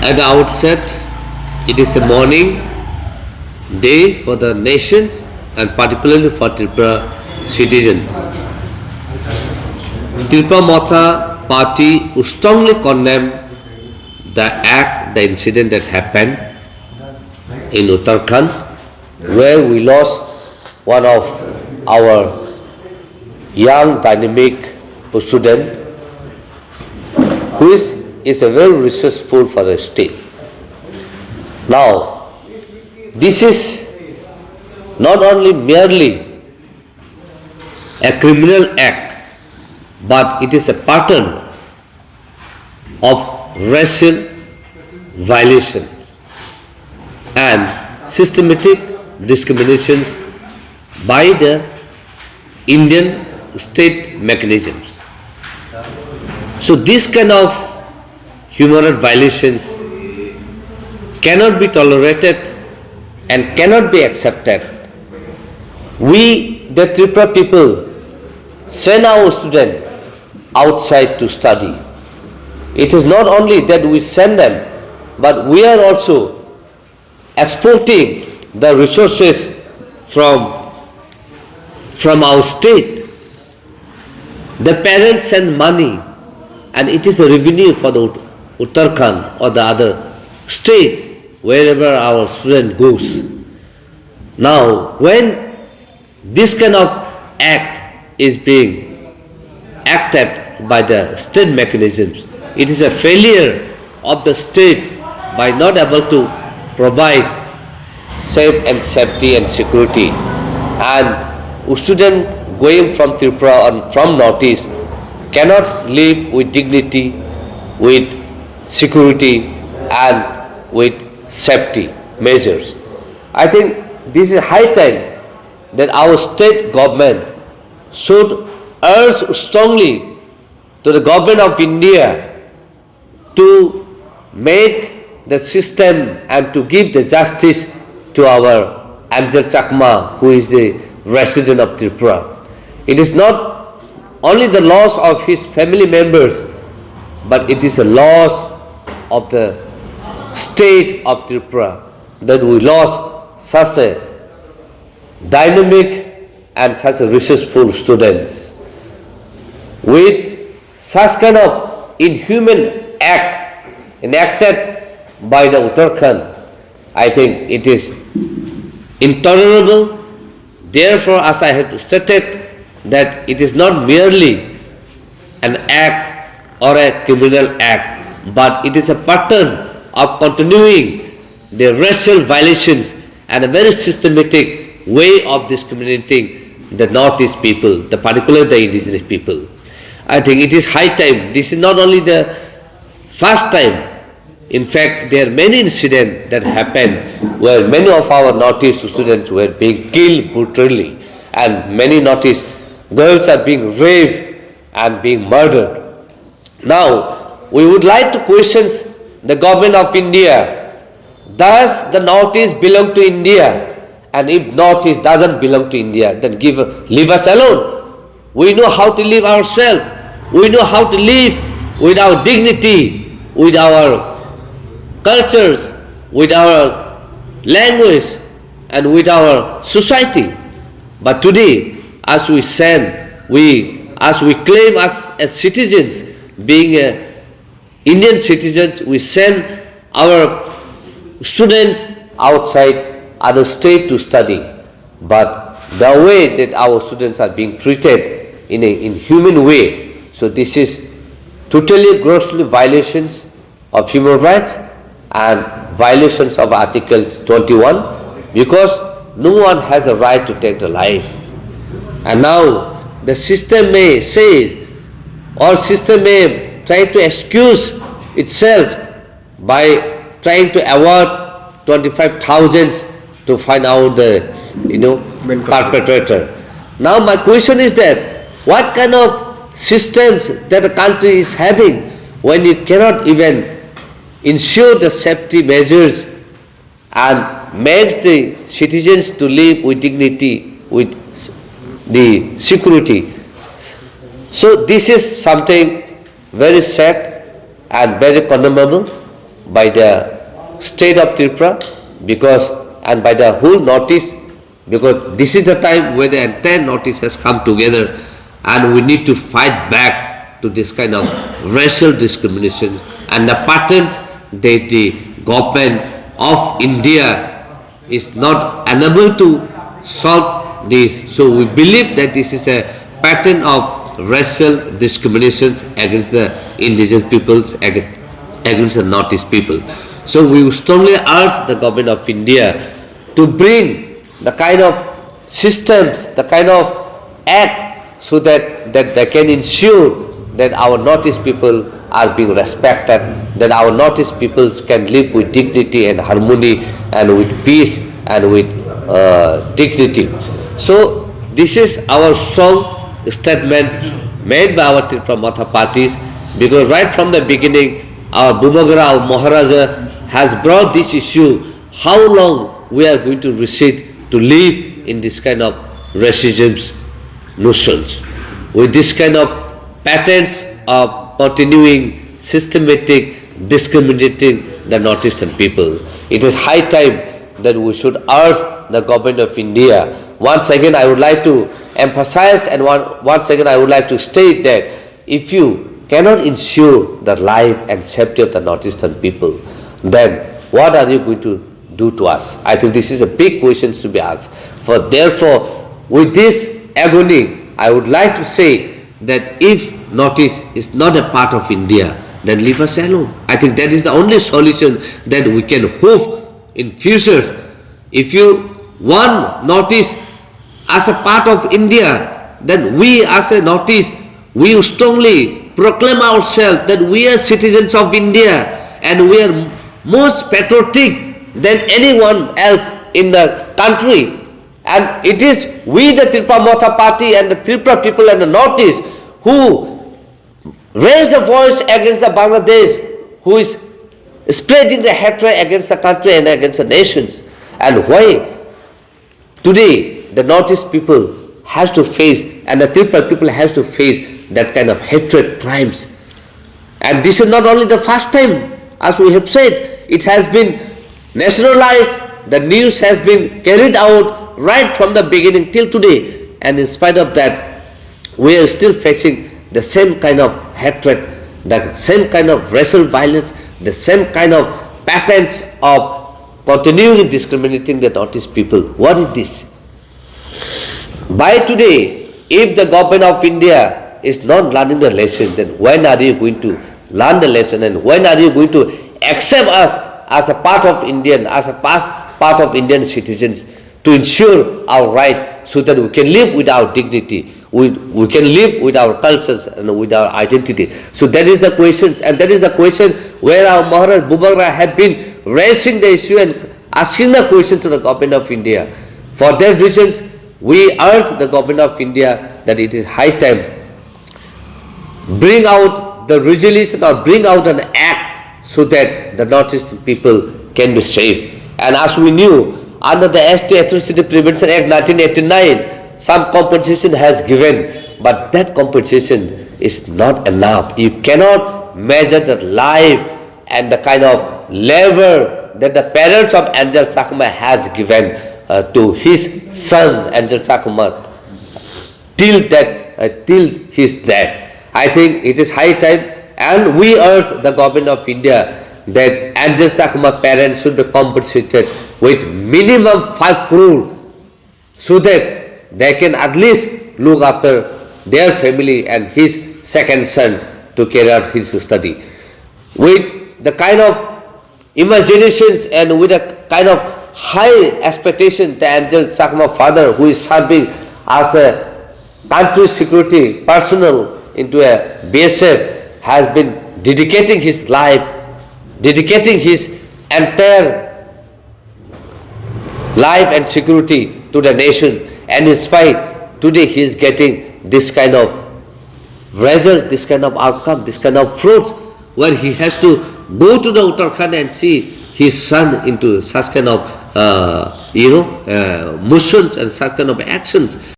At the outset, it is a mourning day for the nations and particularly for Tipra citizens. Tipra Motha party strongly condemned the incident that happened in Uttarakhand, where we lost one of our young dynamic student who is a very resourceful for the state. Now, this is not only merely a criminal act, but it is a pattern of racial violations and systematic discriminations by the Indian state mechanisms. So this kind of human rights violations cannot be tolerated and cannot be accepted. We, the Tipra people, send our students outside to study. It is not only that we send them, but we are also exporting the resources from our state. The parents send money, and it is a revenue for the Uttarakhand or the other state wherever our student goes. Now, when this kind of act is being acted by the state mechanisms, it is a failure of the state by not able to provide safe and safety and security. And student going from Tipra and from Northeast cannot live with dignity, with security and with safety measures. I think this is high time that our state government should urge strongly to the government of India to make the system and to give the justice to our Amjad Chakma, who is the resident of Tipra. It is not only the loss of his family members, but it is a loss of the state of Tipra that we lost such a dynamic and such a resourceful students. With such kind of inhuman act enacted by the Uttarakhand, I think it is intolerable. Therefore, as I have stated, that it is not merely an act or a criminal act, but it is a pattern of continuing the racial violations and a very systematic way of discriminating the Northeast people, particularly the indigenous people. I think it is high time. This is not only the first time. In fact, there are many incidents that happened where many of our Northeast students were being killed brutally, and many Northeast girls are being raped and being murdered. Now, we would like to question the government of India. Does the Northeast belong to India? And if Northeast doesn't belong to India, then leave us alone. We know how to live ourselves. We know how to live with our dignity, with our cultures, with our language, and with our society. But today, as we claim as citizens, being Indian citizens, we send our students outside other state to study. But the way that our students are being treated in an inhuman way, so this is totally grossly violations of human rights and violations of Articles 21, because no one has a right to take the life. And now the system may say, or system may try to excuse itself by trying to award 25,000 to find out the perpetrator. Now my question is that what kind of systems that the country is having when you cannot even ensure the safety measures and makes the citizens to live with dignity, with the security. So this is something very sad and very condemnable, by the state of Tipra and by the whole Northeast, because this is the time where the entire Northeast has come together, and we need to fight back to this kind of racial discrimination and the patterns that the government of India is not unable to solve this. So we believe that this is a pattern of racial discriminations against the indigenous peoples, against the Northeast people. So we strongly urge the government of India to bring the kind of systems, the kind of act, so that they can ensure that our Northeast people are being respected, that our Northeast peoples can live with dignity and harmony and with peace and with dignity. So this is our strong statement made by our Tipra Motha parties, because right from the beginning our Bumagra, our Maharaja has brought this issue, how long we are going to recede to live in this kind of racism notions, with this kind of patterns of continuing systematic discriminating the Northeastern people. It is high time that we should urge the government of India. Once again I would like to emphasize, and once again I would like to state that if you cannot ensure the life and safety of the Northeastern people, then what are you going to do to us? I think this is a big question to be asked. For therefore, with this agony, I would like to say that if Northeast is not a part of India, then leave us alone. I think that is the only solution that we can hope in future. If you want Northeast as a part of India, then we as a Northeast, we strongly proclaim ourselves that we are citizens of India and we are most patriotic than anyone else in the country. And it is we, the Tipra Motha party and the Tipra people and the Northeast, who raise the voice against the Bangladesh, who is spreading the hatred against the country and against the nations. And why today the Northeast people has to face, and the Tipra people has to face that kind of hatred crimes. And this is not only the first time, as we have said, it has been nationalized, the news has been carried out right from the beginning till today, and in spite of that, we are still facing the same kind of hatred, the same kind of racial violence, the same kind of patterns of continuing discriminating the Northeast people. What is this? By today, if the government of India is not learning the lesson, then when are you going to learn the lesson, and when are you going to accept us as a part of Indian, as a part of Indian citizens, to ensure our right so that we can live with our dignity, we can live with our cultures and with our identity. So that is the questions, and that is the question where our Maharaj Bumagra have been raising the issue and asking the question to the government of India. For that reasons, we urge the government of India that it is high time bring out the resolution or bring out an act so that the Northeastern people can be safe. And as we knew, under the ST Atrocity Prevention Act 1989, some compensation has given, but that compensation is not enough. You cannot measure the life and the kind of labor that the parents of Angel Sakuma has given to his son Angel Sakuma till his death. I think it is high time, and we urge the government of India that Angel Sakuma parents should be compensated with minimum 5 crore so that they can at least look after their family and his second sons to carry out his study. With the kind of imaginations and with a kind of high expectation, the Angel Sakuma father, who is serving as a country security personnel into a BSF, has been dedicating his life, dedicating his entire life and security to the nation, and in spite, today he is getting this kind of result, this kind of outcome, this kind of fruit, where he has to go to the Uttarakhand and see his son into such kind of motions and such kind of actions.